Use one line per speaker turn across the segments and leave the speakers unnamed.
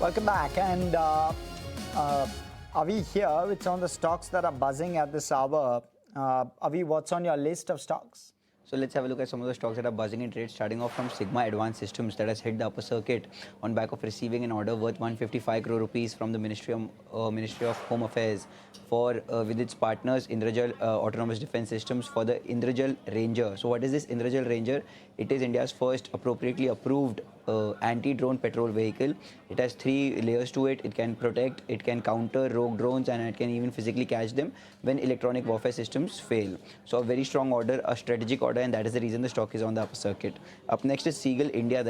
Welcome back. And Avi here with some of the stocks that are buzzing at this hour. Avi, what's on your list of stocks?
So let's have a look at some of the stocks that are buzzing in trade, starting off from Sigma Advanced Systems that has hit the upper circuit on back of receiving an order worth 155 crore rupees from the Ministry of Home Affairs for with its partners Indrajal Autonomous Defense Systems for the Indrajal Ranger. So what is this Indrajal Ranger? It is India's first appropriately approved anti-drone patrol vehicle. It has 3 layers to it. It can protect, it can counter rogue drones, and it can even physically catch them when electronic warfare systems fail. So a very strong order, a strategic order, and that is the reason the stock is on the upper circuit. Up next is Seagull India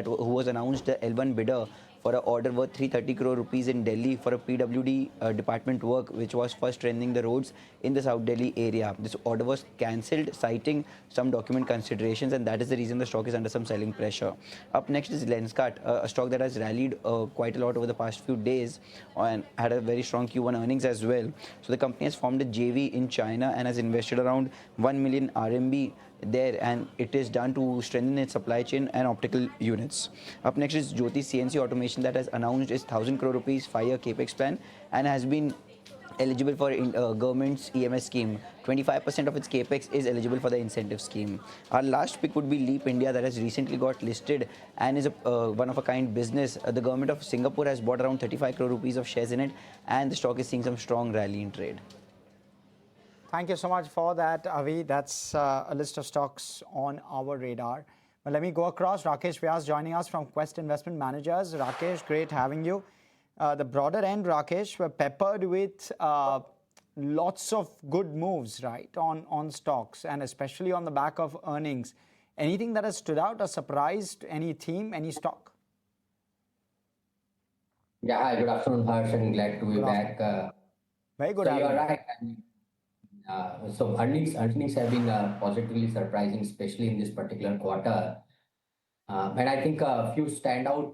who was announced the L1 bidder for an order worth 330 crore rupees in Delhi for a PWD department work, which was for strengthening the roads in the South Delhi area. This order was cancelled, citing some document considerations, and that is the reason the stock is under some selling pressure. Up next is Lenskart, a stock that has rallied quite a lot over the past few days and had a very strong Q1 earnings as well. So the company has formed a JV in China and has invested around 1 million RMB there, and it is done to strengthen its supply chain and optical units. Up next is Jyoti CNC Automation that has announced its 1000 crore rupees 5-year capex plan and has been eligible for government's EMS scheme. 25% of its capex is eligible for the incentive scheme. Our last pick would be Leap India that has recently got listed and is a one of a kind business. The government of Singapore has bought around 35 crore rupees of shares in it, and the stock is seeing some strong rally in trade.
Thank you so much for that, Avi. That's a list of stocks on our radar. Well, let me go across. Rakesh Vyas joining us from Quest Investment Managers. Rakesh, great having you. The broader end, Rakesh, were peppered with lots of good moves, right, on stocks, and especially on the back of earnings. Anything that has stood out or surprised, any theme, any stock?
Yeah, hi, good afternoon, Harsh, and glad to be back.
Very good.
So you're right. So earnings have been positively surprising, especially in this particular quarter. And I think a few standout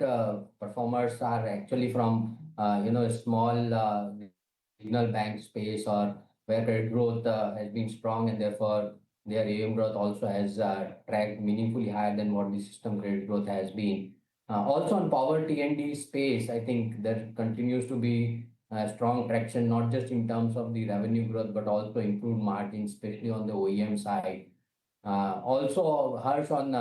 performers are actually from small regional bank space, or where credit growth has been strong, and therefore their AUM growth also has tracked meaningfully higher than what the system credit growth has been. Also on power T&D space, I think there continues to be strong traction, not just in terms of the revenue growth, but also improved margins, especially on the OEM side. Also, Harsh, on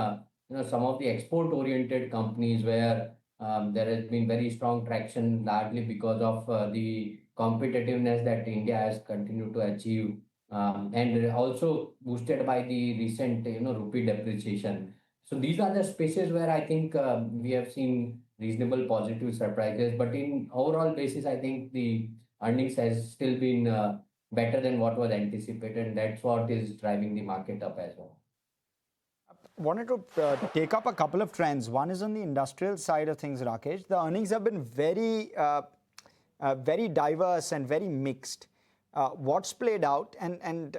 some of the export-oriented companies where there has been very strong traction, largely because of the competitiveness that India has continued to achieve, and also boosted by the recent rupee depreciation. So these are the spaces where I think we have seen reasonable positive surprises. But in overall basis, I think the earnings has still been better than what was anticipated, and that's what is driving the market up as well.
Wanted to take up a couple of trends. One is on the industrial side of things, Rakesh. The earnings have been very diverse and very mixed. What's played out, and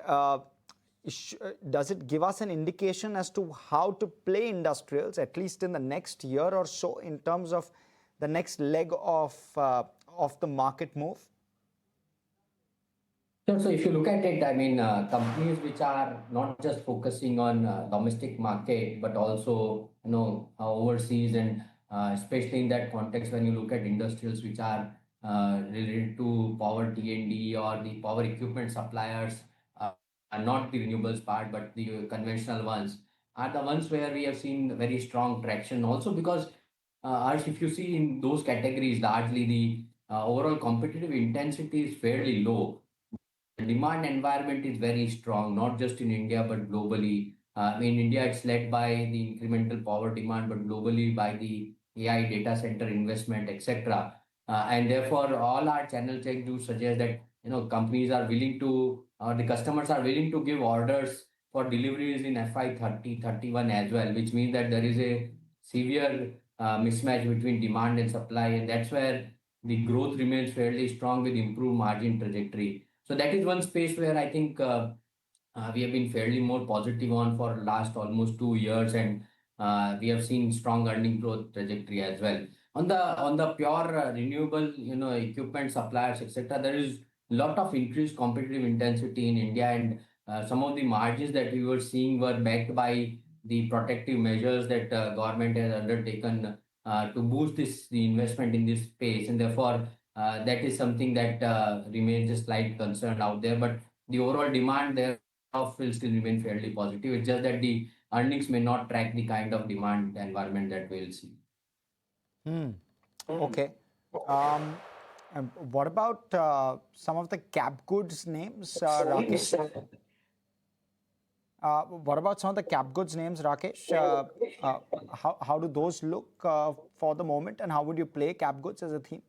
does it give us an indication as to how to play industrials, at least in the next year or so, in terms of the next leg of the market move?
Sure. So if you look at it, I mean, companies which are not just focusing on domestic market, but also overseas, and especially in that context, when you look at industrials which are related to power T&D or the power equipment suppliers, not the renewables part, but the conventional ones, are the ones where we have seen very strong traction. Also because, if you see in those categories, largely the overall competitive intensity is fairly low. The demand environment is very strong, not just in India, but globally. In India, it's led by the incremental power demand, but globally by the AI data center investment, etc. And therefore, all our channel checks do suggest that companies are willing to, or the customers are willing to give orders for deliveries in FY 30-31 as well, which means that there is a severe mismatch between demand and supply, and that's where the growth remains fairly strong with improved margin trajectory. So that is one space where I think we have been fairly more positive on for last almost 2 years, and we have seen strong earning growth trajectory as well. On the pure renewable equipment suppliers, etc., there is a lot of increased competitive intensity in India, and some of the margins that we were seeing were backed by the protective measures that government has undertaken to boost the investment in this space, and therefore that is something that remains a slight concern out there. But the overall demand thereof will still remain fairly positive. It's just that the earnings may not track the kind of demand environment that we'll see.
Okay. What about some of the cap goods names, Rakesh? What about some of the cap goods names, Rakesh? How do those look for the moment, and how would you play cap goods as a theme?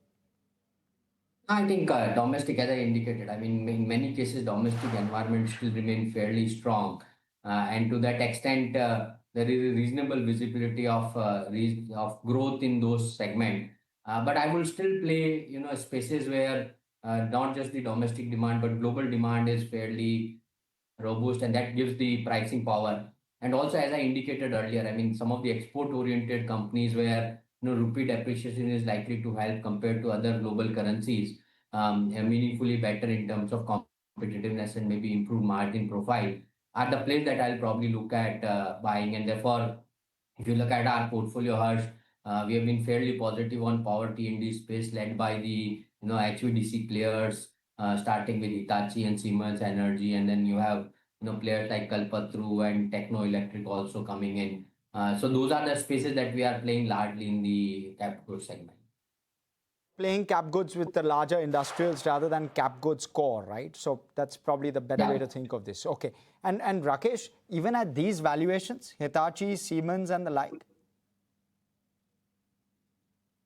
I think domestic, as I indicated, I mean, in many cases, domestic environment still remain fairly strong, and to that extent, there is a reasonable visibility of growth in those segments. But I will still play, spaces where not just the domestic demand, but global demand is fairly robust, and that gives the pricing power. And also, as I indicated earlier, I mean, some of the export-oriented companies where rupee depreciation is likely to help compared to other global currencies, and meaningfully better in terms of competitiveness and maybe improved margin profile, are the place that I'll probably look at buying. And therefore, if you look at our portfolio, Harsh, we have been fairly positive on power T&D space, led by the HVDC players, starting with Hitachi and Siemens Energy, and then you have players like Kalpatru and Techno Electric also coming in. So those are the spaces that we are playing largely in the capital segment.
Playing cap goods with the larger industrials rather than cap goods core, right? So that's probably the better way to think of this. Okay. And Rakesh, even at these valuations, Hitachi, Siemens, and the like.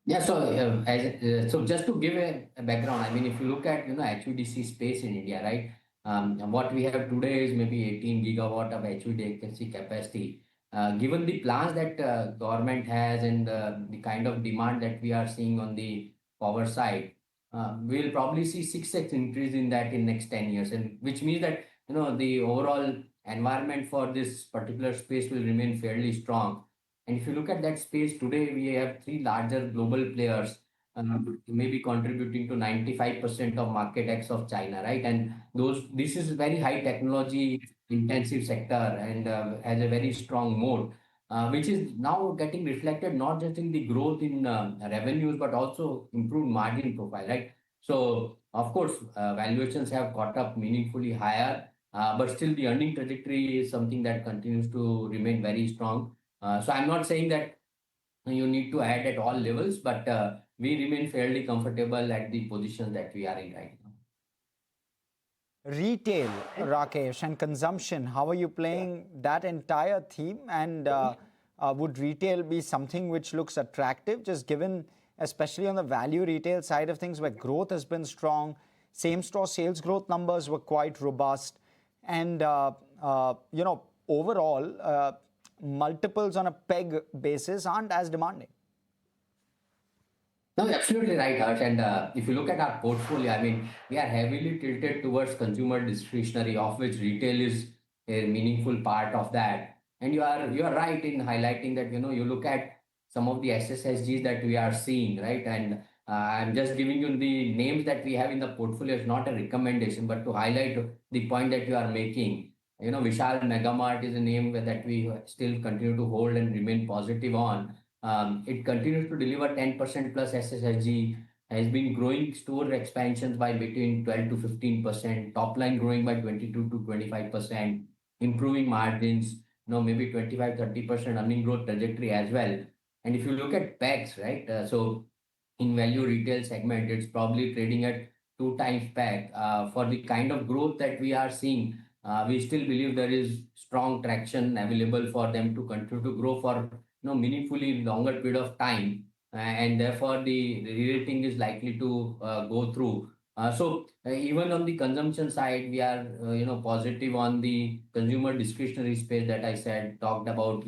Yeah, so so just to give a background, I mean, if you look at HVDC space in India, right? What we have today is maybe 18 gigawatt of HVDC capacity. Given the plans that government has and the kind of demand that we are seeing on the power side, we'll probably see 6x increase in that in next 10 years, and which means that the overall environment for this particular space will remain fairly strong. And if you look at that space today, we have three larger global players, maybe contributing to 95% of market X of China, right? And this is very high technology intensive sector, and has a very strong mode, which is now getting reflected not just in the growth in revenues, but also improved margin profile, right? So, of course, valuations have caught up meaningfully higher, but still the earning trajectory is something that continues to remain very strong. So I'm not saying that you need to add at all levels, but we remain fairly comfortable at the position that we are in right now.
Retail, Rakesh, and consumption, how are you playing that entire theme? And would retail be something which looks attractive, just given, especially on the value retail side of things, where growth has been strong, same-store sales growth numbers were quite robust, and overall, multiples on a peg basis aren't as demanding.
No, absolutely right, Harsh. And if you look at our portfolio, I mean, we are heavily tilted towards consumer discretionary, of which retail is a meaningful part of that. And you are right in highlighting that you look at some of the SSSGs that we are seeing, right? And I'm just giving you the names that we have in the portfolio. It's not a recommendation, but to highlight the point that you are making. Vishal Megamart is a name that we still continue to hold and remain positive on. It continues to deliver 10% plus SSSG, has been growing store expansions by between 12 to 15%, top line growing by 22 to 25%, improving margins, maybe 25-30% earning growth trajectory as well. And if you look at PEGs, right, so in value retail segment, it's probably trading at 2 times PEG. For the kind of growth that we are seeing, we still believe there is strong traction available for them to continue to grow for meaningfully longer period of time, and therefore the re-rating is likely to go through. So even on the consumption side, we are positive on the consumer discretionary space that I said, talked about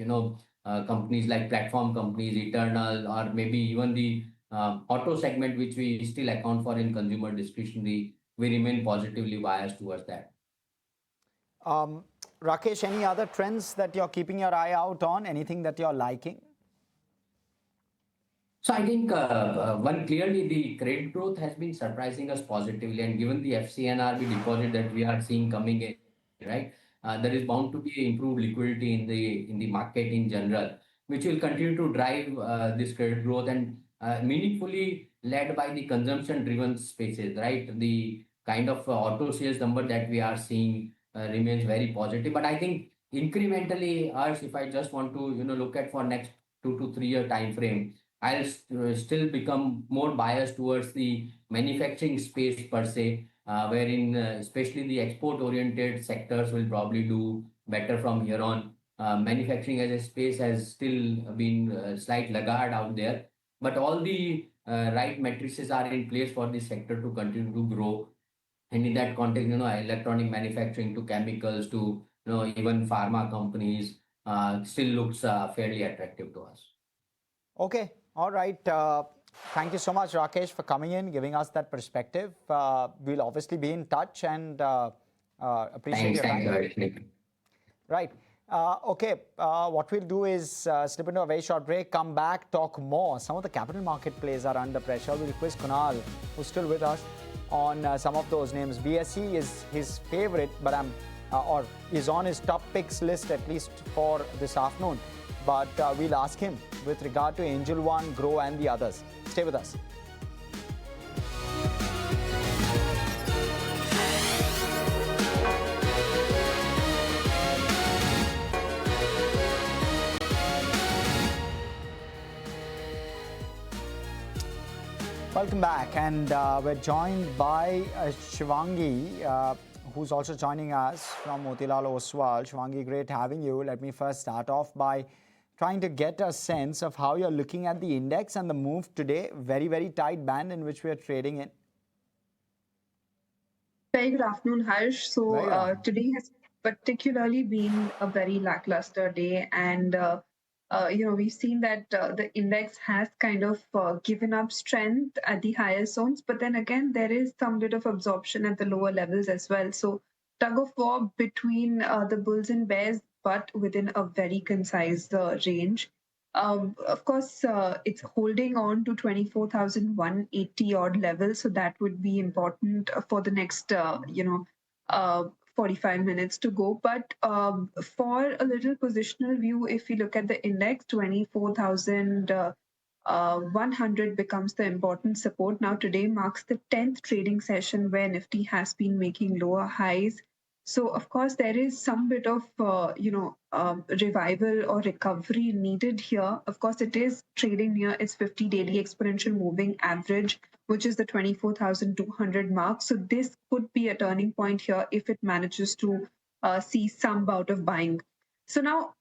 companies like platform companies, Eternal, or maybe even the auto segment, which we still account for in consumer discretionary. We remain positively biased towards that.
Rakesh, any other trends that you're keeping your eye out on? Anything that you're liking?
So I think one clearly the credit growth has been surprising us positively, and given the FCNRB deposit that we are seeing coming in, right, there is bound to be improved liquidity in the market in general, which will continue to drive this credit growth and meaningfully led by the consumption-driven spaces, right? The kind of auto sales number that we are seeing remains very positive. But I think incrementally, Harsh, if I just want to look at for next 2 to 3 year time frame, I'll still become more biased towards the manufacturing space per se, wherein especially the export-oriented sectors will probably do better from here on. Manufacturing as a space has still been slight laggard out there, but all the right matrices are in place for this sector to continue to grow. And in that context, electronic manufacturing to chemicals to even pharma companies still looks fairly attractive to us.
Okay, all right. Thank you so much, Rakesh, for coming in, giving us that perspective. We'll obviously be in touch and appreciate your time.
Thanks, Nick.
Right. Okay, what we'll do is slip into a very short break, come back, talk more. Some of the capital market plays are under pressure. We'll quiz Kunal, who's still with us, on some of those names. BSE is his favorite, but or is on his top picks list at least for this afternoon. But we'll ask him with regard to Angel One, Grow, and the others. Stay with us. Welcome back, and we're joined by Shivangi, who's also joining us from Motilal Oswal. Shivangi, great having you. Let me first start off by trying to get a sense of how you're looking at the index and the move today. Very, very tight band in which we are trading in.
Very good afternoon, Harsh. So today has particularly been a very lackluster day, and we've seen that the index has kind of given up strength at the higher zones, but then again there is some bit of absorption at the lower levels as well. So tug of war between the bulls and bears, but within a very concise range. Of course, it's holding on to 24,180 odd levels, so that would be important for the next, 45 minutes to go. But for a little positional view, if you look at the index, 24,100 becomes the important support. Now, today marks the 10th trading session where Nifty has been making lower highs. So, of course, there is some bit of, revival or recovery needed here. Of course, it is trading near its 50 daily exponential moving average, which is the 24,200 mark. So, this could be a turning point here if it manages to see some bout of buying. So, now,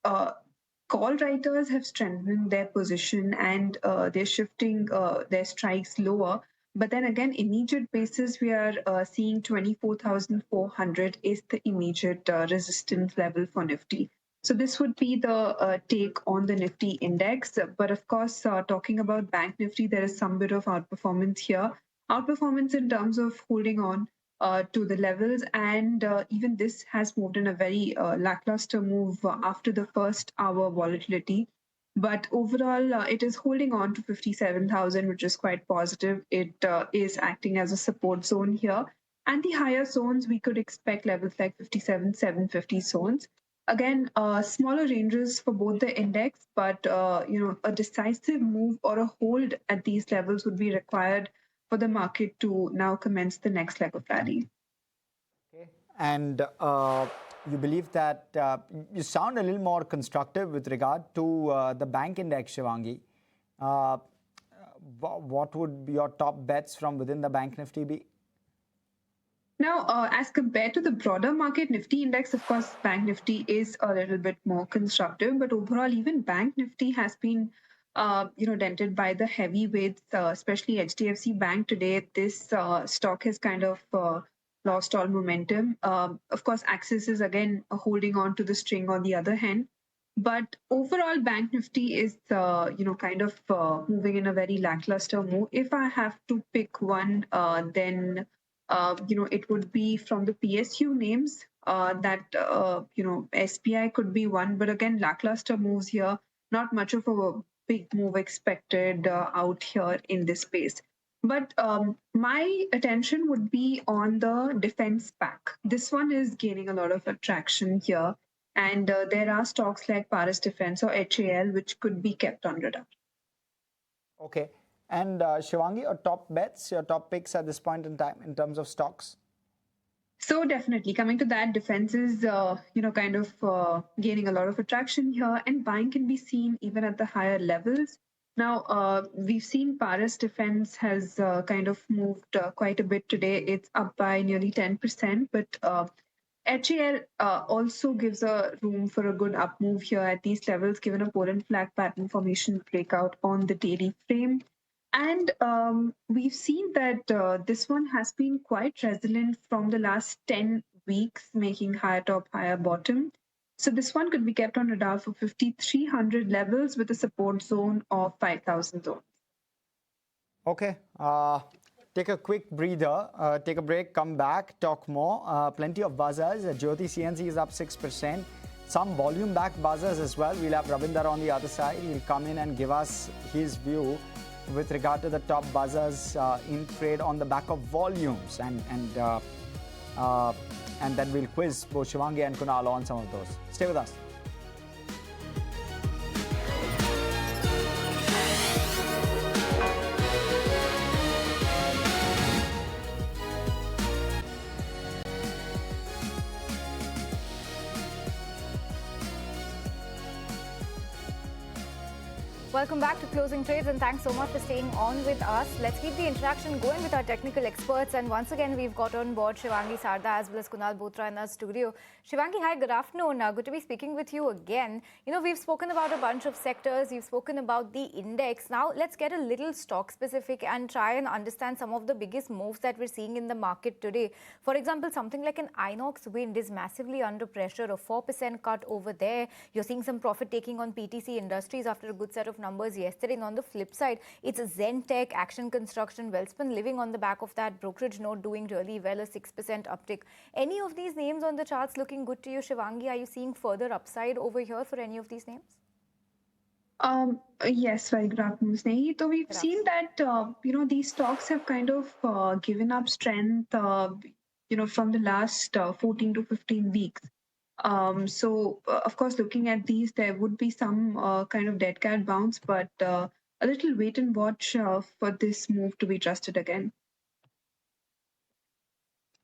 call writers have strengthened their position and they're shifting their strikes lower. But then again, immediate basis, we are seeing 24,400 is the immediate resistance level for Nifty. So this would be the take on the Nifty index. But of course, talking about Bank Nifty, there is some bit of outperformance here. Outperformance in terms of holding on to the levels. And even this has moved in a very lackluster move after the first hour volatility. But overall, it is holding on to 57,000, which is quite positive. It is acting as a support zone here. And the higher zones, we could expect levels like 57,750 zones. Again, smaller ranges for both the index, but a decisive move or a hold at these levels would be required for the market to now commence the next leg of rally.
Okay. And you believe that you sound a little more constructive with regard to the bank index, Shivangi. What would your top bets from within the Bank Nifty be?
Now, as compared to the broader market Nifty index, of course, Bank Nifty is a little bit more constructive, but overall, even Bank Nifty has been, dented by the heavyweights, especially HDFC Bank today. This stock has kind of lost all momentum. Of course, Axis is again holding on to the string on the other hand. But overall, Bank Nifty is, kind of moving in a very lackluster move. If I have to pick one, then it would be from the PSU names that, SBI could be one. But again, lackluster moves here, not much of a big move expected out here in this space. But my attention would be on the defense pack. This one is gaining a lot of attraction here. And there are stocks like Paris Defense or HAL, which could be kept on radar.
Okay. And Shivangi, your top bets, your top picks at this point in time in terms of stocks?
So definitely coming to that, defense is kind of gaining a lot of attraction here, and buying can be seen even at the higher levels. Now we've seen Paris Defense has kind of moved quite a bit today. It's up by nearly 10%, but HAL also gives a room for a good up move here at these levels, given a Poland flag pattern formation breakout on the daily frame. And we've seen that this one has been quite resilient from the last 10 weeks, making higher top, higher bottom. So this one could be kept on radar for 5,300 levels with a support zone of 5,000 zone.
Okay. Take a quick breather, take a break, come back, talk more. Plenty of buzzers. Jyoti CNC is up 6%. Some volume-backed buzzers as well. We'll have Ravinder on the other side. He'll come in and give us his view with regard to the top buzzers in trade on the back of volumes, and then we'll quiz both Shivangi and Kunal on some of those. Stay with us.
Welcome back to Closing Trades, and thanks so much for staying on with us. Let's keep the interaction going with our technical experts. And once again, we've got on board Shivangi Sarda as well as Kunal Bothra in our studio. Shivangi, hi, good afternoon. Good to be speaking with you again. You know, we've spoken about a bunch of sectors. You've spoken about the index. Now, let's get a little stock specific and try and understand some of the biggest moves that we're seeing in the market today. For example, something like an Inox Wind is massively under pressure, a 4% cut over there. You're seeing some profit taking on PTC Industries after a good set of numbers yesterday. And on the flip side, it's Zentech, Action Construction, Welspun Living on the back of that brokerage note doing really well, a 6% uptick. Any of these names on the charts looking good to you, Shivangi? Are you seeing further upside over here for any of these names?
Yes, very good afternoon, Snehi. So we've seen that, these stocks have kind of given up strength, from the last 14 to 15 weeks. Of course, looking at these, there would be some kind of dead cat bounce, but a little wait and watch for this move to be trusted again.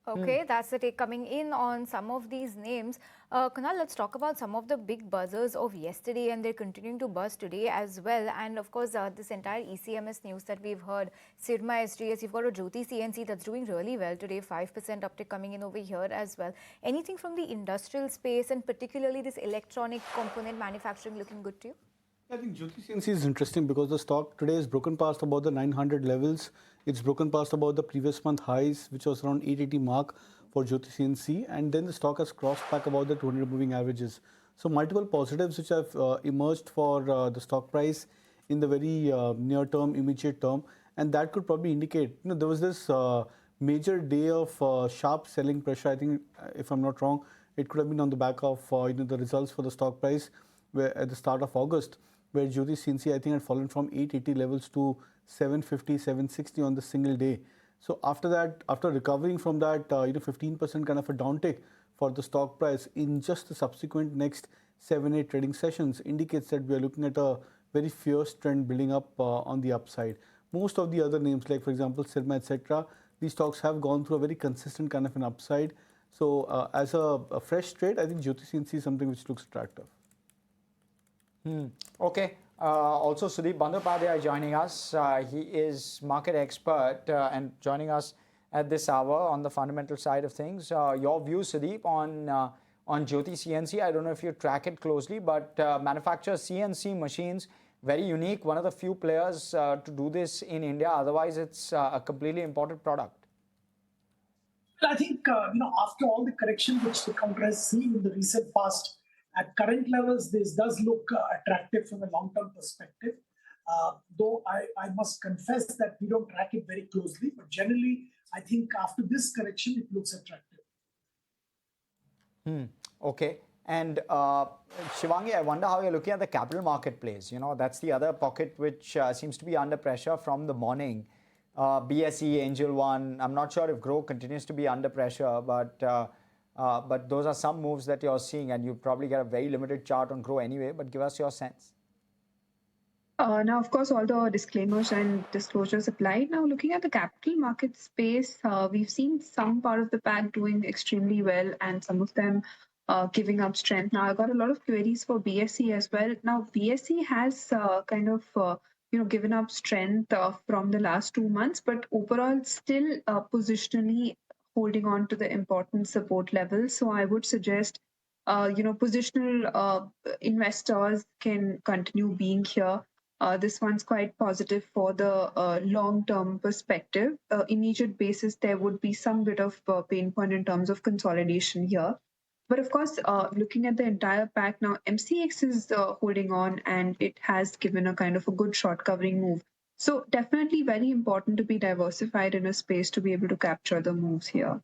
Okay, that's the take coming in on some of these names. Kunal, let's talk about some of the big buzzers of yesterday, and they're continuing to buzz today as well. And of course, this entire ECMS news that we've heard, Sirma SGS, you've got a Jyoti CNC that's doing really well today, 5% uptick coming in over here as well. Anything from the industrial space and particularly this electronic component manufacturing looking good to you?
I think Jyoti CNC is interesting because the stock today is broken past about the 900 levels. It's broken past about the previous month highs, which was around 880 mark for Jyoti CNC. And then the stock has crossed back about the 200 moving averages. So multiple positives which have emerged for the stock price in the very near term, immediate term. And that could probably indicate, there was this major day of sharp selling pressure. I think, if I'm not wrong, it could have been on the back of the results for the stock price where at the start of August, where Jyoti CNC, I think, had fallen from 880 levels to 750, 760 on the single day. So after that, after recovering from that, 15% kind of a downtick for the stock price in just the subsequent next 7-8 trading sessions indicates that we are looking at a very fierce trend building up on the upside. Most of the other names, like for example, Sirma, etc., these stocks have gone through a very consistent kind of an upside. So as a fresh trade, I think Jyoti CNC is something which looks attractive.
Okay. Also, Sudeep Bandyopadhyay joining us. He is market expert and joining us at this hour on the fundamental side of things. Your view, Sudeep, on Jyoti CNC. I don't know if you track it closely, but manufactures CNC machines, very unique. One of the few players to do this in India. Otherwise, it's a completely imported product.
I think, after all the correction which the company has seen in the recent past, at current levels, this does look attractive from a long-term perspective. Though I must confess that we don't track it very closely, but generally, I think after this correction, it looks attractive.
Okay. And Shivangi, I wonder how you're looking at the capital marketplace. That's the other pocket which seems to be under pressure from the morning. BSE, Angel One. I'm not sure if Growth continues to be under pressure, but But those are some moves that you're seeing, and you probably get a very limited chart on Grow anyway. But give us your sense.
Now, of course, all the disclaimers and disclosures apply. Now, looking at the capital market space, we've seen some part of the pack doing extremely well and some of them giving up strength. Now, I got a lot of queries for BSE as well. Now, BSE has given up strength from the last 2 months, but overall still positionally holding on to the important support levels. So I would suggest positional investors can continue being here. This one's quite positive for the long-term perspective. Immediate basis, there would be some bit of pain point in terms of consolidation here. But of course, looking at the entire pack now, MCX is holding on and it has given a kind of a good short covering move. So definitely very important to be diversified in a space to be able to capture the moves here.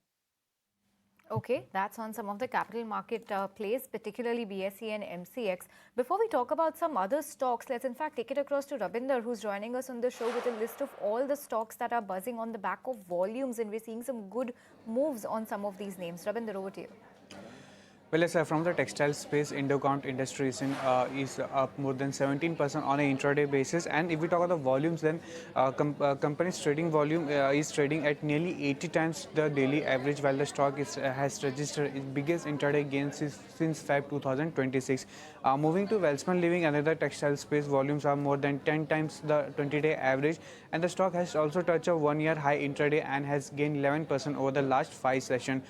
Okay, that's on some of the capital market plays, particularly BSE and MCX. Before we talk about some other stocks, let's in fact take it across to Rabinder, who's joining us on the show with a list of all the stocks that are buzzing on the back of volumes, and we're seeing some good moves on some of these names. Rabinder, over to you.
Well, yes, from the textile space, Indocount Industries is up more than 17% on an intraday basis. And if we talk about the volumes, then company's trading volume is trading at nearly 80 times the daily average, while the stock has registered its biggest intraday gains since Feb 2026. Moving to Welspun Living, another textile space, volumes are more than 10 times the 20-day average, and the stock has also touched a one-year high intraday and has gained 11% over the last 5 sessions.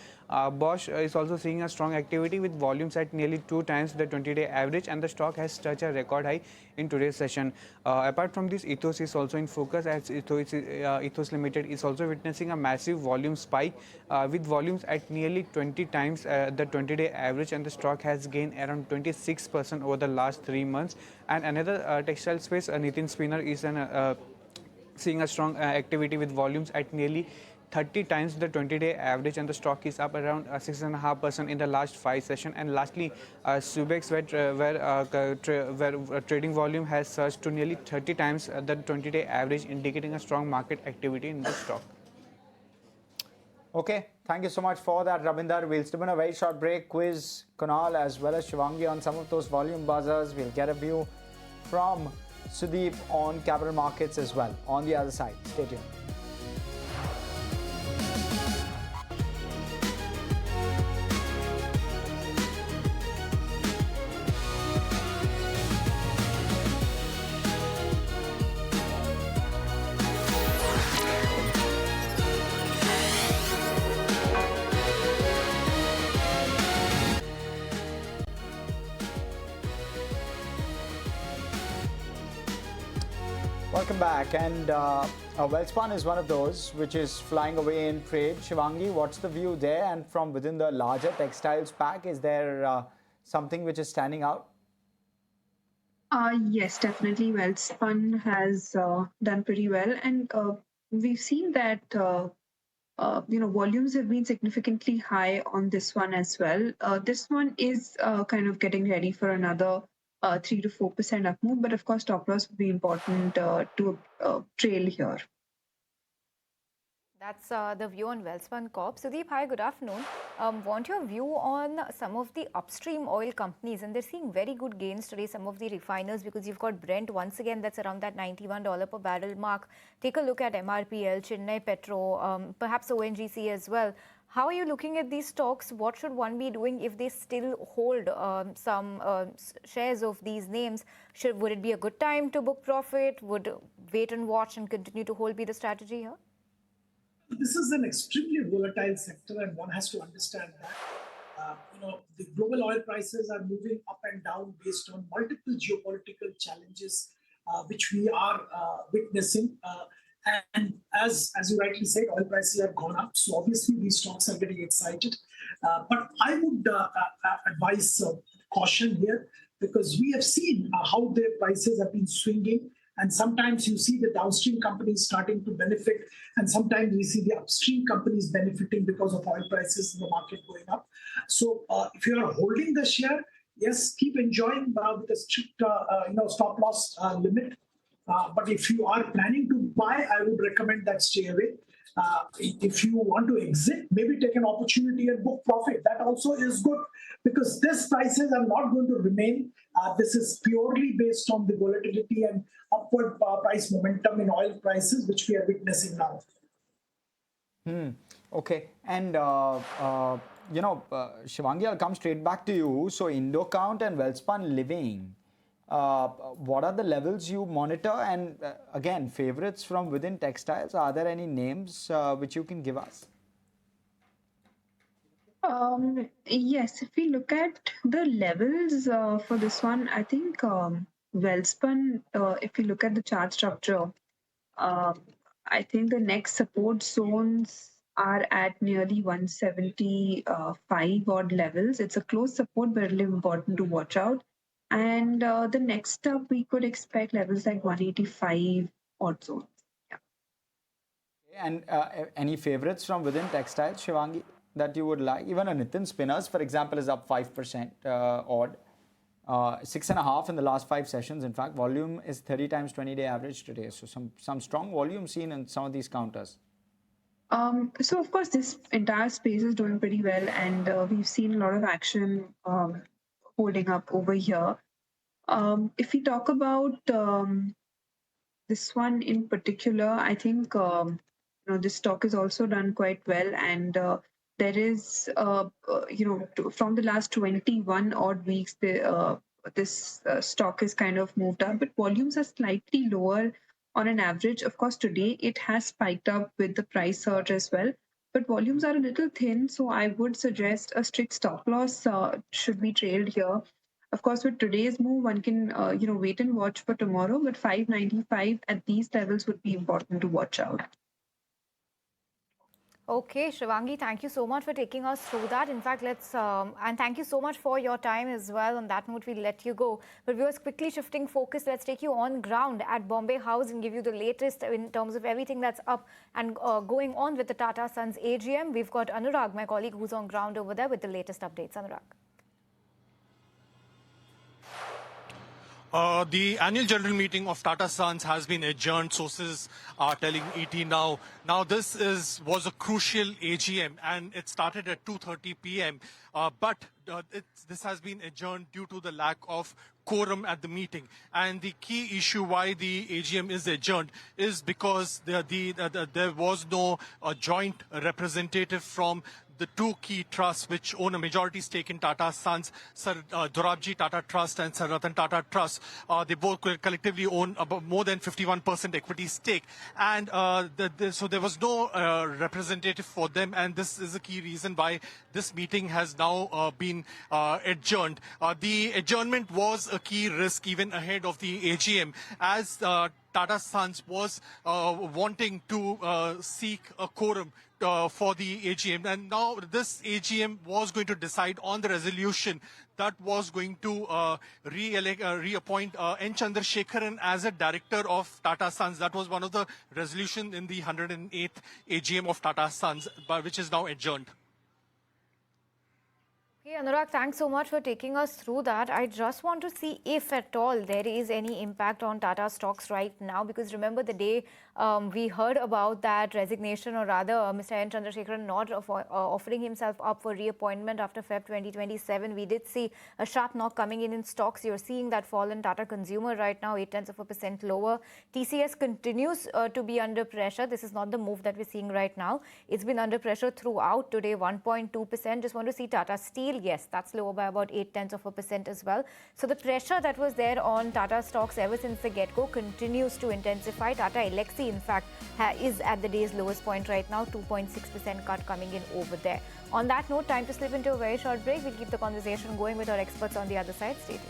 Bosch is also seeing a strong activity with volumes at nearly 2 times the 20-day average, and the stock has touched a record high in today's session. Apart from this, Ethos is also in focus, as Ethos Limited is also witnessing a massive volume spike with volumes at nearly 20 times the 20-day average, and the stock has gained around 26% over the last 3 months. And another textile space, Nitin Spinner is seeing a strong activity with volumes at nearly 30 times the 20-day average, and the stock is up around 6.5% in the last 5 sessions. And lastly, Subex, where trading volume has surged to nearly 30 times the 20-day average, indicating a strong market activity in this stock.
Okay, thank you so much for that, Rabinder. We'll still in a very short break. Quiz Kunal as well as Shivangi on some of those volume buzzers. We'll get a view from Sudeep on capital markets as well on the other side. Stay tuned. Welcome back, and Welspun is one of those which is flying away in trade. Shivangi, what's the view there? And from within the larger textiles pack, is there something which is standing out?
Yes, definitely. Welspun has done pretty well, and we've seen that volumes have been significantly high on this one as well. This one is kind of getting ready for another 3 to 4% up move, but of course, stop loss would be important to trail here.
That's the view on Welspun Corp. Sudeep, hi, good afternoon. Want your view on some of the upstream oil companies, and they're seeing very good gains today, some of the refiners, because you've got Brent once again that's around that $91 per barrel mark. Take a look at MRPL, Chennai Petro, perhaps ONGC as well. How are you looking at these stocks? What should one be doing if they still hold some shares of these names? Would it be a good time to book profit? Would wait and watch and continue to hold be the strategy here?
This is an extremely volatile sector, and one has to understand that. The global oil prices are moving up and down based on multiple geopolitical challenges, which we are witnessing. And as you rightly said, oil prices have gone up. So obviously these stocks are getting excited. But I would advise caution here, because we have seen how their prices have been swinging. And sometimes you see the downstream companies starting to benefit, and sometimes we see the upstream companies benefiting because of oil prices in the market going up. So if you are holding the share, yes, keep enjoying with a strict stop loss limit. But if you are planning to buy, I would recommend that stay away. If you want to exit, maybe take an opportunity and book profit. That also is good because these prices are not going to remain. This is purely based on the volatility and upward price momentum in oil prices, which we are witnessing now.
Okay, and Shivangi, I'll come straight back to you. So, Indocount and Welspun Living, what are the levels you monitor? And again, favorites from within textiles, are there any names which you can give us?
Yes, if we look at the levels for this one, I think Welspun, if you look at the chart structure, I think the next support zones are at nearly 175 odd levels. It's a close support, but really important to watch out. And the next up, we could expect levels like 185 odd zones. Yeah.
And any favorites from within textiles, Shivangi, that you would like? Even a Nitin Spinners, for example, is up 5% odd. 6.5 in the last 5 sessions. In fact, volume is 30 times 20-day average today. So some strong volume seen in some of these counters.
So of course, this entire space is doing pretty well, and we've seen a lot of action holding up over here. If we talk about this one in particular, I think this stock is also done quite well, and there is from the last 21 odd weeks, this stock is kind of moved up, but volumes are slightly lower on an average. Of course, today it has spiked up with the price surge as well, but volumes are a little thin, so I would suggest a strict stop loss should be trailed here. Of course, with today's move, one can wait and watch for tomorrow, but 595 at these levels would be important to watch out.
Okay, Shivangi, thank you so much for taking us through that. In fact, and thank you so much for your time as well. On that note, we'll let you go. But viewers, quickly shifting focus, let's take you on ground at Bombay House and give you the latest in terms of everything that's up and going on with the Tata Suns AGM. We've got Anurag, my colleague, who's on ground over there with the latest updates. Anurag.
The annual general meeting of Tata Sons has been adjourned, sources are telling ET now. Now, this was a crucial AGM, and it started at 2:30 p.m., but this has been adjourned due to the lack of quorum at the meeting. And the key issue why the AGM is adjourned is because there was no joint representative from the two key trusts which own a majority stake in Tata Sons, Sir Dorabji Tata Trust and Sir Ratan Tata Trust. They both collectively own about more than 51% equity stake. And so there was no representative for them. And this is a key reason why this meeting has now been adjourned. The adjournment was a key risk even ahead of the AGM, as Tata Sons was wanting to seek a quorum for the AGM. And now this AGM was going to decide on the resolution that was going to reappoint N. Chandrasekharan as a director of Tata Sons. That was one of the resolutions in the 108th AGM of Tata Sons, which is now adjourned.
Okay, Anurag, thanks so much for taking us through that. I just want to see if at all there is any impact on Tata stocks right now, because remember the day we heard about that resignation, or rather Mr. N. Chandrasekharan not offering himself up for reappointment after Feb 2027, we did see a sharp knock coming in stocks. You're seeing that fall in Tata Consumer right now, 0.8% lower. TCS continues to be under pressure. This is not the move that we're seeing right now. It's been under pressure throughout today, 1.2%. Just want to see Tata Steel. Yes, that's lower by about 0.8% as well. So the pressure that was there on Tata stocks ever since the get-go continues to intensify. Tata Elxsi, in fact, is at the day's lowest point right now, 2.6% cut coming in over there. On that note, time to slip into a very short break. We'll keep the conversation going with our experts on the other side. Stay tuned.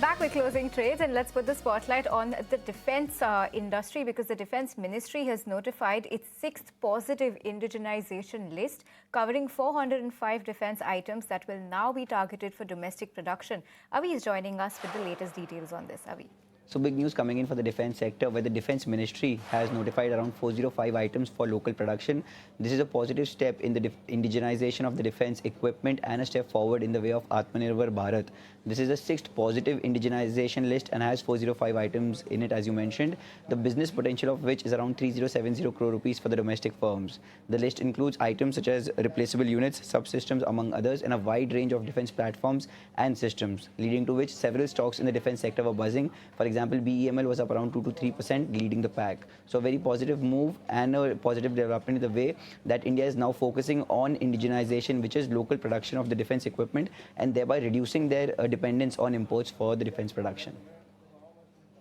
Back with closing trades, and let's put the spotlight on the defense industry, because the Defense Ministry has notified its 6th positive indigenization list covering 405 defense items that will now be targeted for domestic production. Avi is joining us with the latest details on this. Avi.
So big news coming in for the defense sector, where the defense ministry has notified around 405 items for local production. This is a positive step in the indigenization of the defense equipment and a step forward in the way of Atmanirbhar Bharat. This is the sixth positive indigenization list and has 405 items in it, as you mentioned, the business potential of which is around 3070 crore rupees for the domestic firms. The list includes items such as replaceable units, subsystems among others, and a wide range of defense platforms and systems, leading to which several stocks in the defense sector were buzzing. For example, BEML was up around 2 to 3%, leading the pack. So a very positive move and a positive development in the way that India is now focusing on indigenization, which is local production of the defense equipment, and thereby reducing their dependence on imports for the defense production.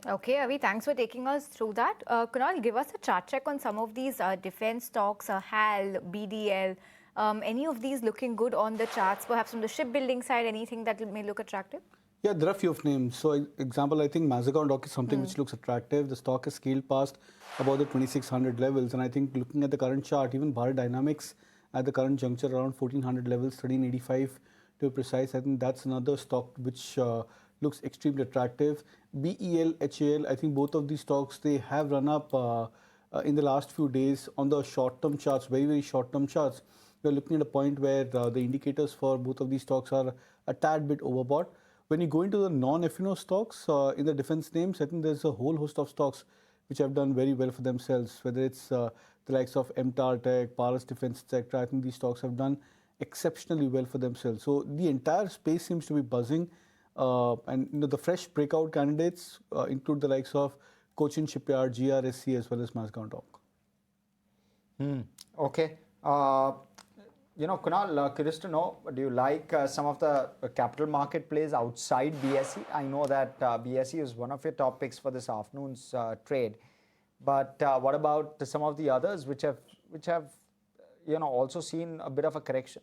Okay, Avi, thanks for taking us through that. Kunal, give us a chart check on some of these defense stocks, HAL, BDL. Any of these looking good on the charts, perhaps from the shipbuilding side, anything that may look attractive?
Yeah, there are a few of names. So, example, I think Mazagon Dock is something which looks attractive. The stock has scaled past about the 2600 levels. And I think looking at the current chart, even Bharat Dynamics at the current juncture around 1400 levels, 1385 to be precise. I think that's another stock which looks extremely attractive. BEL, HAL, I think both of these stocks, they have run up in the last few days on the short-term charts, very, very short-term charts. We're looking at a point where the indicators for both of these stocks are a tad bit overbought. When you go into the non-FNO stocks in the defense names, I think there's a whole host of stocks which have done very well for themselves, whether it's the likes of MTAR Tech, Paras Defense, etc. I think these stocks have done exceptionally well for themselves. So the entire space seems to be buzzing. And the fresh breakout candidates include the likes of Cochin Shipyard, GRSC, as well as Mazagon Dock.
Okay. Kunal, curious to know, do you like some of the capital market plays outside BSE? I know that BSE is one of your top picks for this afternoon's trade, but what about some of the others which have also seen a bit of a correction?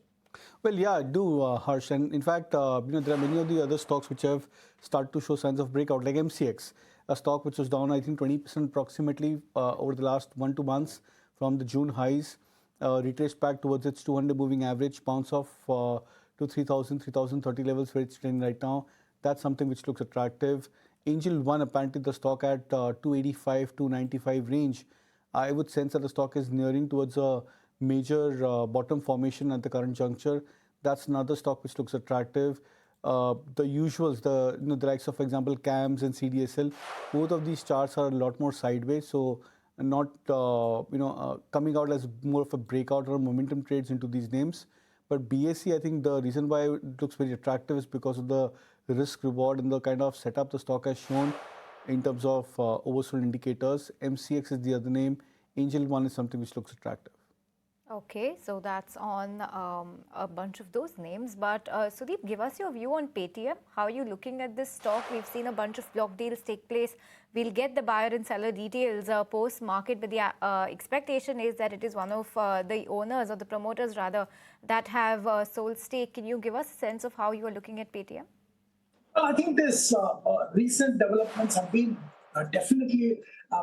Well, yeah, I do, Harsh. And in fact, there are many of the other stocks which have started to show signs of breakout, like MCX, a stock which was down, I think, 20% approximately over the last 1 2 months from the June highs. Retraced back towards its 200 moving average, bounce off to 3030 levels where it's trading right now. That's something which looks attractive. Angel One, apparently the stock at 285, 295 range. I would sense that the stock is nearing towards a major bottom formation at the current juncture. That's another stock which looks attractive. The usuals, the likes of, for example, CAMS and CDSL, both of these charts are a lot more sideways. So not coming out as more of a breakout or momentum trades into these names. But BSE, I think the reason why it looks very attractive is because of the risk reward and the kind of setup the stock has shown in terms of oversold indicators. MCX is the other name. Angel One is something which looks attractive.
Okay, so that's on a bunch of those names. But Sudeep, give us your view on Paytm. How are you looking at this stock? We've seen a bunch of block deals take place. We'll get the buyer and seller details post-market, but the expectation is that it is one of the owners or the promoters rather that have sold stake. Can you give us a sense of how you are looking at Paytm?
Well, I think this recent developments have been definitely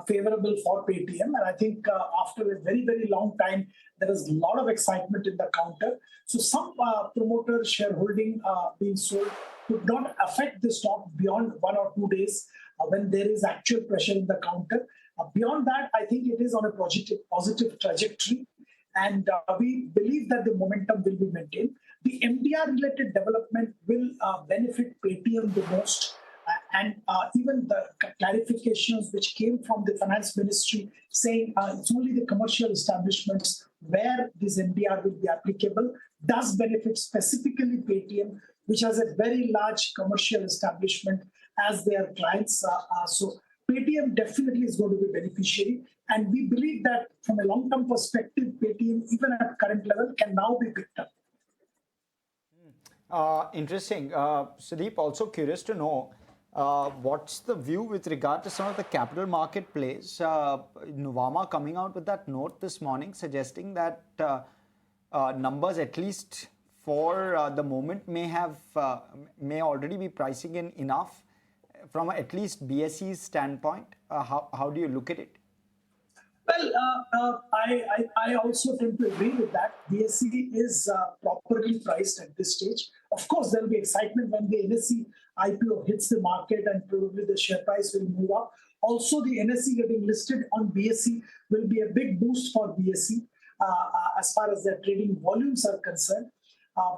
favorable for Paytm. And I think after a very, very long time, there is a lot of excitement in the counter. So some promoter shareholding being sold could not affect the stock beyond 1 or 2 days when there is actual pressure in the counter. Beyond that, I think it is on a positive trajectory. And we believe that the momentum will be maintained. The MDR-related development will benefit Paytm the most. And even the clarifications which came from the finance ministry saying it's only the commercial establishments where this MDR will be applicable does benefit specifically Paytm, which has a very large commercial establishment as their clients. So Paytm definitely is going to be beneficiary. And we believe that from a long-term perspective, Paytm, even at current level, can now be picked up.
Interesting. Sudeep, also curious to know, what's the view with regard to some of the capital market plays? Nuvama coming out with that note this morning suggesting that numbers, at least for the moment, may already be pricing in enough from at least BSE's standpoint. How do you look at it?
Well, I also tend to agree with that. BSE is properly priced at this stage. Of course, there will be excitement when the NSE IPO hits the market and probably the share price will move up. Also, the NSE getting listed on BSE will be a big boost for BSE as far as their trading volumes are concerned.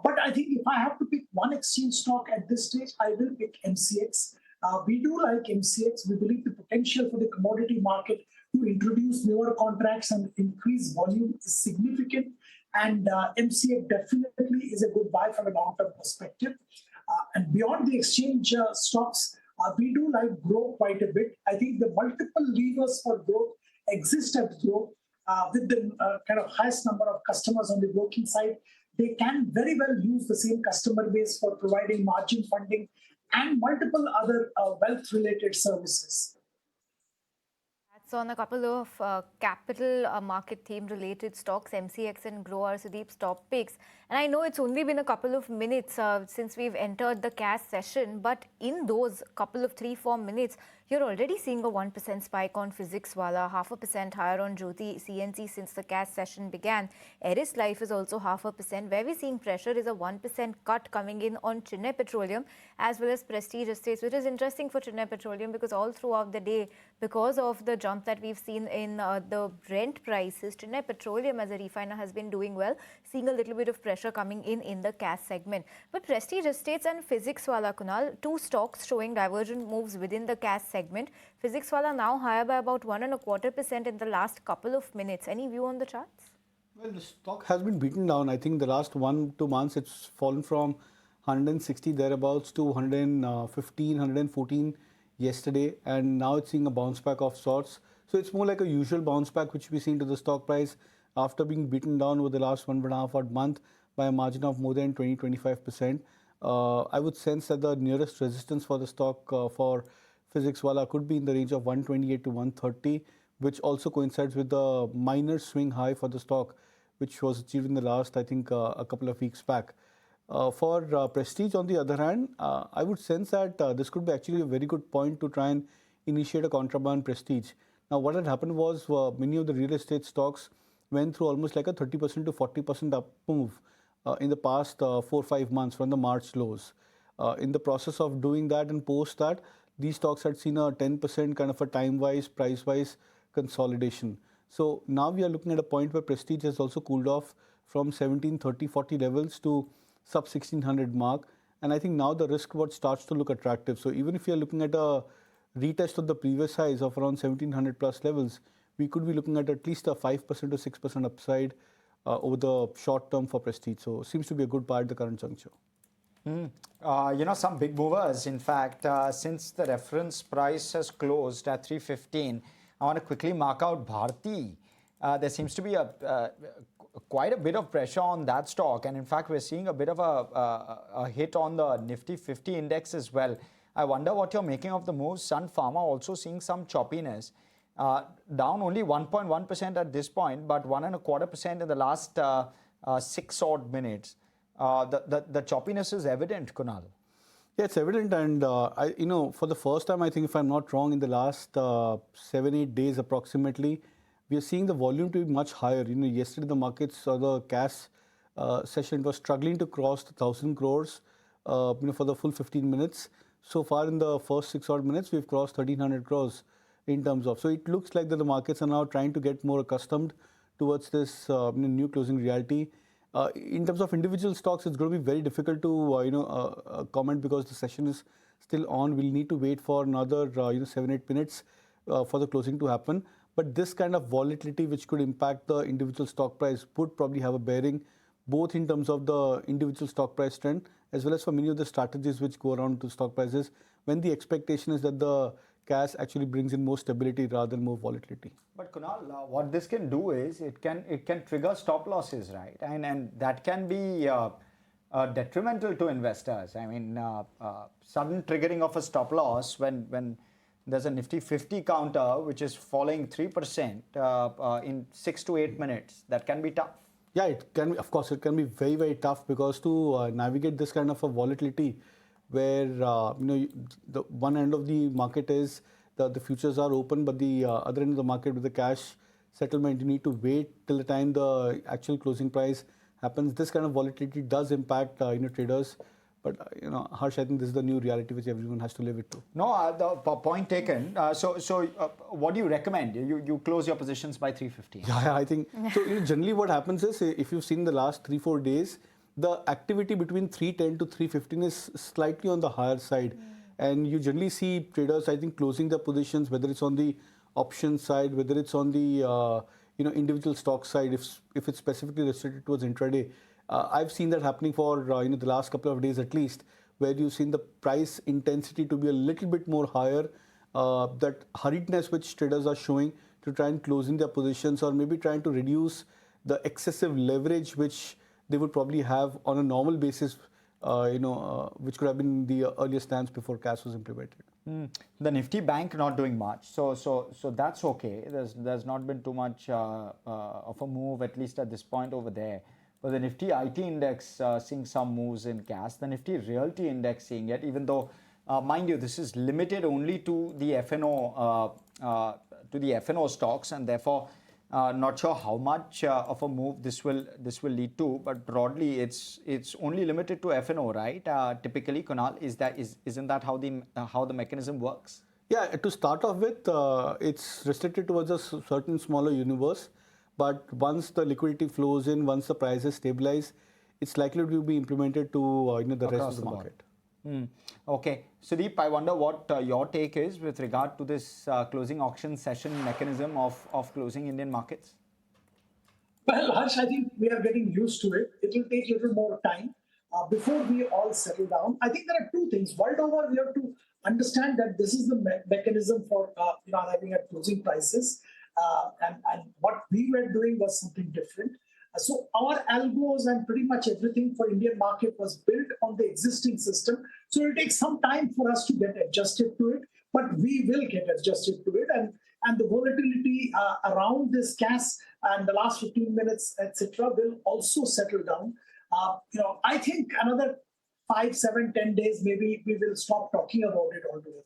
But I think if I have to pick one exchange stock at this stage, I will pick MCX. We do like MCX. We believe the potential for the commodity market to introduce newer contracts and increase volume is significant. And MCX definitely is a good buy from a long-term perspective. And beyond the exchange stocks, we do like growth quite a bit. I think the multiple levers for growth exist at growth with the kind of highest number of customers on the broking side. They can very well use the same customer base for providing margin funding and multiple other wealth-related services.
So on a couple of capital market theme related stocks, MCX and Grow are Sudeep's top picks. And I know it's only been a couple of minutes since we've entered the cash session, but in those couple of 3-4 minutes, you're already seeing a 1% spike on Physicswala, 0.5% higher on Jyoti CNC since the cash session began. Eris Life is also 0.5%. Where we're seeing pressure is a 1% cut coming in on Chennai Petroleum as well as Prestige Estates, which is interesting for Chennai Petroleum because all throughout the day, because of the jump that we've seen in the Brent prices, Chennai Petroleum as a refiner has been doing well, seeing a little bit of pressure coming in the cash segment. But Prestige Estates and Physicswala, Kunal, two stocks showing divergent moves within the cash segment. Physicswala now higher by about 1.25% in the last couple of minutes. Any view on the charts?
Well, the stock has been beaten down. I think the last 1-2 months it's fallen from 160 thereabouts to 115, 114 yesterday, and now it's seeing a bounce back of sorts. So it's more like a usual bounce back which we've seen to the stock price after being beaten down over the last 1.5 odd month by a margin of more than 20-25%. I would sense that the nearest resistance for the stock for Physicswala could be in the range of 128 to 130, which also coincides with the minor swing high for the stock, which was achieved in the last, I think, a couple of weeks back. For Prestige, on the other hand, I would sense that this could be actually a very good point to try and initiate a contraband Prestige. Now, what had happened was many of the real estate stocks went through almost like a 30% to 40% up move in the past 4-5 months from the March lows. In the process of doing that and post that, these stocks had seen a 10% kind of a time-wise, price-wise consolidation. So now we are looking at a point where Prestige has also cooled off from 1730-40 levels to sub 1600 mark, and I think now the risk reward starts to look attractive. So even if you are looking at a retest of the previous highs of around 1700 plus levels, we could be looking at least a 5% to 6% upside over the short term for Prestige. So seems to be a good buy at the current juncture.
Some big movers. In fact, since the reference price has closed at 315, I want to quickly mark out Bharti. There seems to be quite a bit of pressure on that stock, and in fact, we're seeing a bit of a hit on the Nifty 50 index as well. I wonder what you're making of the moves. Sun Pharma also seeing some choppiness, down only 1.1% at this point, but 1.25% in the last 6 odd minutes. The choppiness is evident, Kunal.
Yeah, it's evident, and for the first time, I think if I'm not wrong, in the last 7-8 days approximately, we are seeing the volume to be much higher. Yesterday the markets or the cash session was struggling to cross the 1,000 crores, for the full 15 minutes. So far in the first 6 odd minutes, we've crossed 1,300 crores in terms of. So it looks like that the markets are now trying to get more accustomed towards this new closing reality. In terms of individual stocks, it's going to be very difficult to comment because the session is still on. We'll need to wait for another 7-8 minutes for the closing to happen. But this kind of volatility, which could impact the individual stock price, would probably have a bearing both in terms of the individual stock price trend as well as for many of the strategies which go around to stock prices, when the expectation is that the cash actually brings in more stability rather than more volatility.
But Kunal, what this can do is it can trigger stop losses, right? And that can be detrimental to investors. I mean, sudden triggering of a stop loss when there's a Nifty 50 counter which is falling 3% in 6 to 8 minutes, that can be tough.
Yeah, it can be. Of course, it can be very, very tough because to navigate this kind of a volatility, where the one end of the market is the futures are open, but the other end of the market with the cash settlement. You need to wait till the time the actual closing price happens. This kind of volatility does impact traders. But Harsh, I think this is the new reality which everyone has to live it to.
No, point taken. So what do you recommend? You close your positions by 3:50.
Yeah, I think so. Generally, what happens is, if you've seen the last 3-4 days, the activity between 3:10 to 3:15 is slightly on the higher side, and you generally see traders, I think, closing their positions, whether it's on the option side, whether it's on the individual stock side, if it's specifically restricted towards intraday. I've seen that happening for the last couple of days at least, where you've seen the price intensity to be a little bit more higher. That hurriedness which traders are showing to try and closing their positions, or maybe trying to reduce the excessive leverage which they would probably have on a normal basis, which could have been the earlier stance before cash was implemented.
The Nifty Bank not doing much, so that's okay. There's not been too much of a move, at least at this point over there. But the Nifty IT index seeing some moves in cash. The Nifty Realty index seeing it, even though, mind you, this is limited only to the FNO stocks, and therefore not sure how much of a move this will lead to. But broadly, it's only limited to FNO, right? Typically, Kunal, isn't that how the mechanism works?
Yeah, to start off with, it's restricted towards a certain smaller universe. But once the liquidity flows in, once the prices stabilize, it's likely to be implemented to the rest of the market.
Okay. Sudeep, I wonder what your take is with regard to this closing auction session mechanism of closing Indian markets.
Well, Harsh, I think we are getting used to it. It will take a little more time before we all settle down. I think there are two things. World over, we have to understand that this is the mechanism for having at closing prices. And what we were doing was something different. So our algos and pretty much everything for Indian market was built on the existing system. So it will take some time for us to get adjusted to it, but we will get adjusted to it. And the volatility around this cash and the last 15 minutes, etc., will also settle down. I think another 5, 7, 10 days, maybe we will stop talking about it altogether.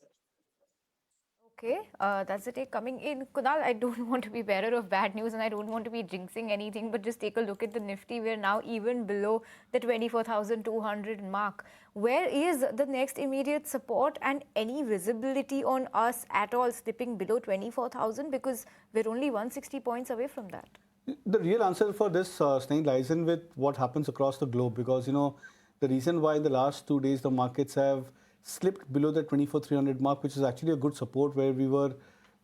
Okay, that's the take coming in. Kunal, I don't want to be bearer of bad news and I don't want to be jinxing anything, but just take a look at the Nifty. We're now even below the 24,200 mark. Where is the next immediate support and any visibility on us at all slipping below 24,000? Because we're only 160 points away from that.
The real answer for this, Sneh, lies in with what happens across the globe, because, the reason why in the last 2 days the markets have slipped below the 24,300 mark, which is actually a good support where we were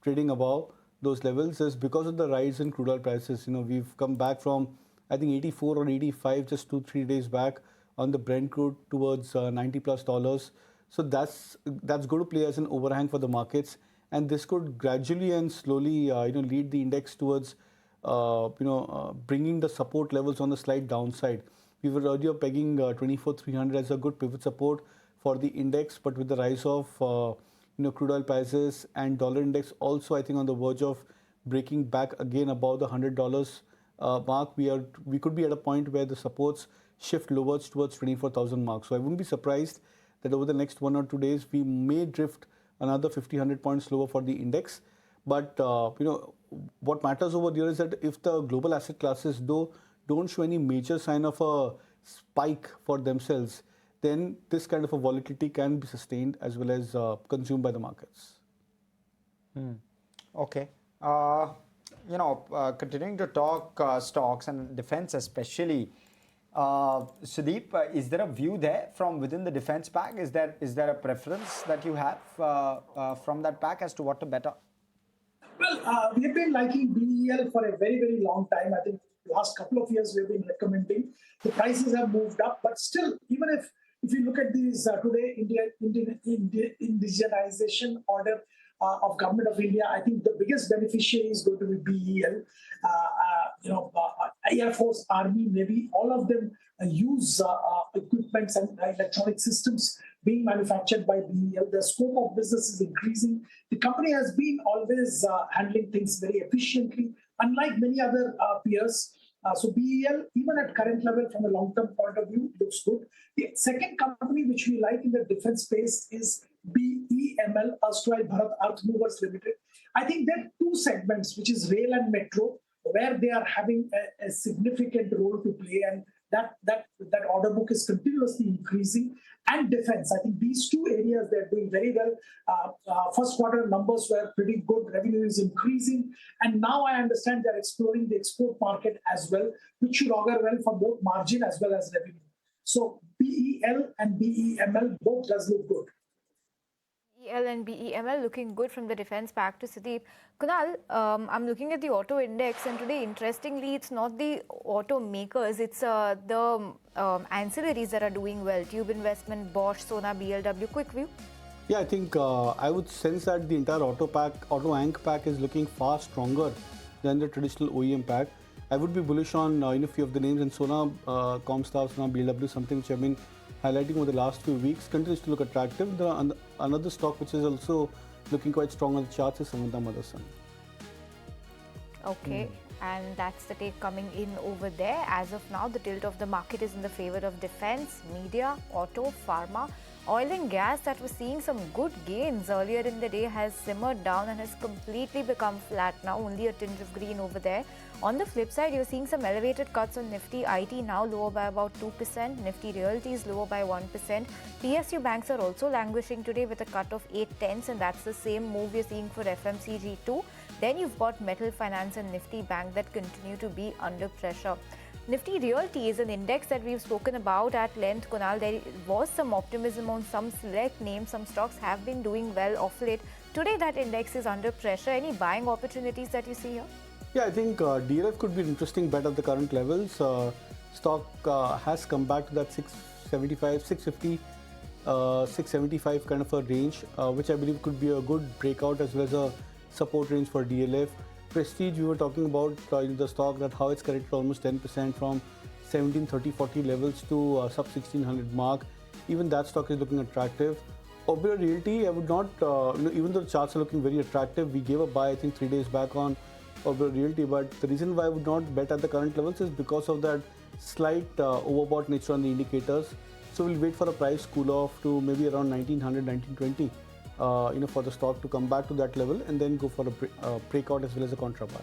trading above those levels, is because of the rise in crude oil prices. We've come back from, I think, 84 or 85 just 2-3 days back on the Brent crude towards $90+. So that's going to play as an overhang for the markets, and this could gradually and slowly lead the index towards bringing the support levels on the slight downside. We were earlier pegging 24,300 as a good pivot support for the index, but with the rise of crude oil prices and dollar index also, I think, on the verge of breaking back again above the $100 mark, we could be at a point where the supports shift lowards towards 24,000 mark. So I wouldn't be surprised that over the next 1 or 2 days we may drift another 50-100 points lower for the index. But what matters over there is that if the global asset classes don't show any major sign of a spike for themselves, then this kind of a volatility can be sustained as well as consumed by the markets.
Okay. Continuing to talk stocks and defense especially, Sudeep, is there a view there from within the defense pack? Is there a preference that you have from that pack as to what to bet on?
Well, we have been liking BEL for a very, very long time. I think the last couple of years we have been recommending. The prices have moved up, but still, even if you look at these today, indigenization order of Government of India, I think the biggest beneficiary is going to be BEL. Air Force, Army, Navy, all of them use equipments and electronic systems being manufactured by BEL. The scope of business is increasing. The company has been always handling things very efficiently, unlike many other peers. So BEL, even at current level from a long-term point of view, looks good. The second company which we like in the defense space is BEML, erstwhile Bharat Earth Movers Limited. I think there are two segments, which is rail and metro, where they are having a significant role to play, and that order book is continuously increasing. And defense, I think these two areas, they're doing very well. First quarter numbers were pretty good, revenue is increasing, and now I understand they're exploring the export market as well, which should augur well for both margin as well as revenue. So BEL and BEML both does look good.
BEL and BEML looking good from the defense pack to Sudeep. Kunal, I'm looking at the auto index, and today, interestingly, it's not the automakers, it's the ancillaries that are doing well. Tube Investment, Bosch, Sona, BLW. Quick view.
Yeah, I think I would sense that the entire auto Ank pack is looking far stronger than the traditional OEM pack. I would be bullish on a few of the names, and Sona, Comstar, Sona, BLW, something which I've been highlighting over the last few weeks, continues to look attractive. Another stock which is also looking quite strong on the charts is Samanta Motherson.
Okay, and that's the take coming in over there. As of now, the tilt of the market is in the favor of defense, media, auto, pharma. Oil and gas that was seeing some good gains earlier in the day has simmered down and has completely become flat now, only a tinge of green over there. On the flip side, you're seeing some elevated cuts on Nifty IT, now lower by about 2%. Nifty Realty is lower by 1%. PSU banks are also languishing today with a cut of 8/10, and that's the same move you're seeing for FMCG too. Then you've got Metal Finance and Nifty Bank that continue to be under pressure. Nifty Realty is an index that we've spoken about at length, Kunal. There was some optimism on some select names. Some stocks have been doing well of late. Today, that index is under pressure. Any buying opportunities that you see here?
Yeah, I think DLF could be an interesting bet at the current levels. Stock has come back to that 675, 650, 675 kind of a range, which I believe could be a good breakout as well as a support range for DLF. Prestige, we were talking about the stock, that how it's corrected almost 10% from 1730-40 levels to sub 1600 mark. Even that stock is looking attractive. Oberoi Realty, I would not, even though the charts are looking very attractive, we gave a buy I think 3 days back on Oberoi Realty, but the reason why I would not bet at the current levels is because of that slight overbought nature on the indicators. So we'll wait for a price cool off to maybe around 1900, 1920. For the stock to come back to that level and then go for a breakout as well as a contra buy.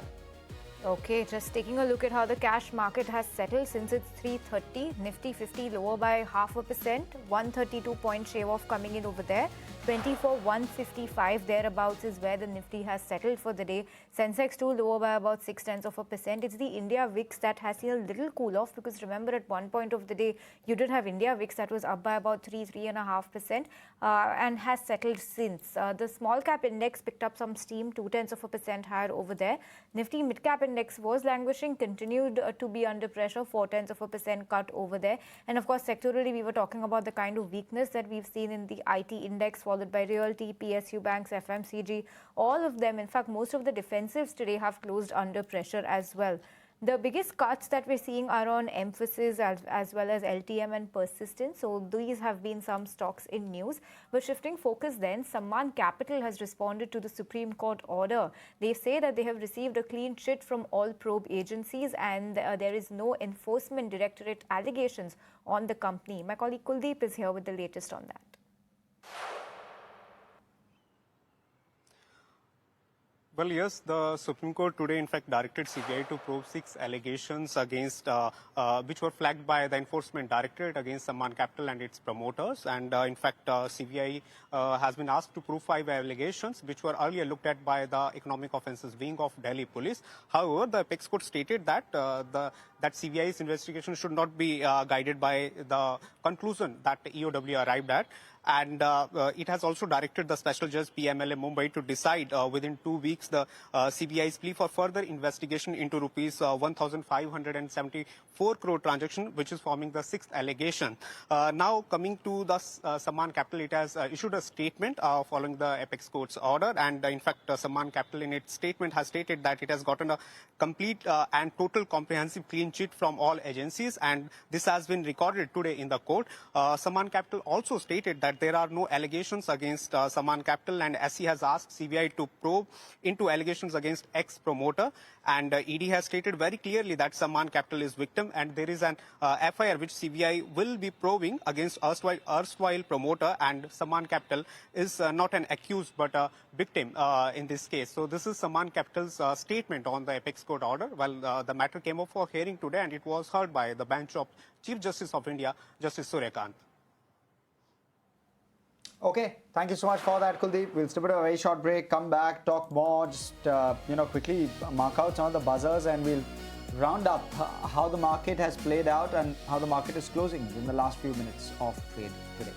Okay, just taking a look at how the cash market has settled since it's 3:30. Nifty 50 lower by 0.5%, 132 point shave off coming in over there. 24,155 thereabouts is where the Nifty has settled for the day. Sensex 2 lower by about 0.6%. It's the India VIX that has seen a little cool off, because remember at one point of the day you did have India VIX that was up by about 3.5% and has settled since. The small cap index picked up some steam, 0.2% higher over there. Nifty mid cap index was languishing, continued to be under pressure, 0.4% cut over there. And of course, sectorally, we were talking about the kind of weakness that we've seen in the IT index, followed by Realty, PSU banks, FMCG, all of them. In fact, most of the defensives today have closed under pressure as well. The biggest cuts that we're seeing are on Emphasis as well as LTM and Persistence. So these have been some stocks in news. But shifting focus then, Saman Capital has responded to the Supreme Court order. They say that they have received a clean chit from all probe agencies, and there is no enforcement directorate allegations on the company. My colleague Kuldeep is here with the latest on that.
Well, yes, the Supreme Court today, in fact, directed CBI to probe 6 allegations against, which were flagged by the Enforcement Directorate against Saman Capital and its promoters. And in fact, CBI has been asked to prove 5 allegations, which were earlier looked at by the Economic Offences Wing of Delhi Police. However, the Apex Court stated that that CBI's investigation should not be guided by the conclusion that the EOW arrived at. And it has also directed the Special Judge PMLA Mumbai to decide within 2 weeks the CBI's plea for further investigation into rupees 1,574 crore transaction, which is forming the 6th allegation. Now coming to the Saman Capital, it has issued a statement following the Apex Court's order, and in fact Saman Capital in its statement has stated that it has gotten a complete and total comprehensive clean chit from all agencies, and this has been recorded today in the court. Saman Capital also stated that that there are no allegations against Saman Capital, and SE has asked CBI to probe into allegations against ex-promoter, and ED has stated very clearly that Saman Capital is victim, and there is an FIR which CBI will be probing against erstwhile promoter, and Saman Capital is not an accused but a victim in this case. So this is Saman Capital's statement on the Apex Court order. Well, the matter came up for hearing today, and it was heard by the bench of Chief Justice of India, Justice Suryakant.
Okay, thank you so much for that, Kuldeep. We'll step at a very short break, come back, talk more, just quickly mark out some of the buzzers, and we'll round up how the market has played out and how the market is closing in the last few minutes of trade today.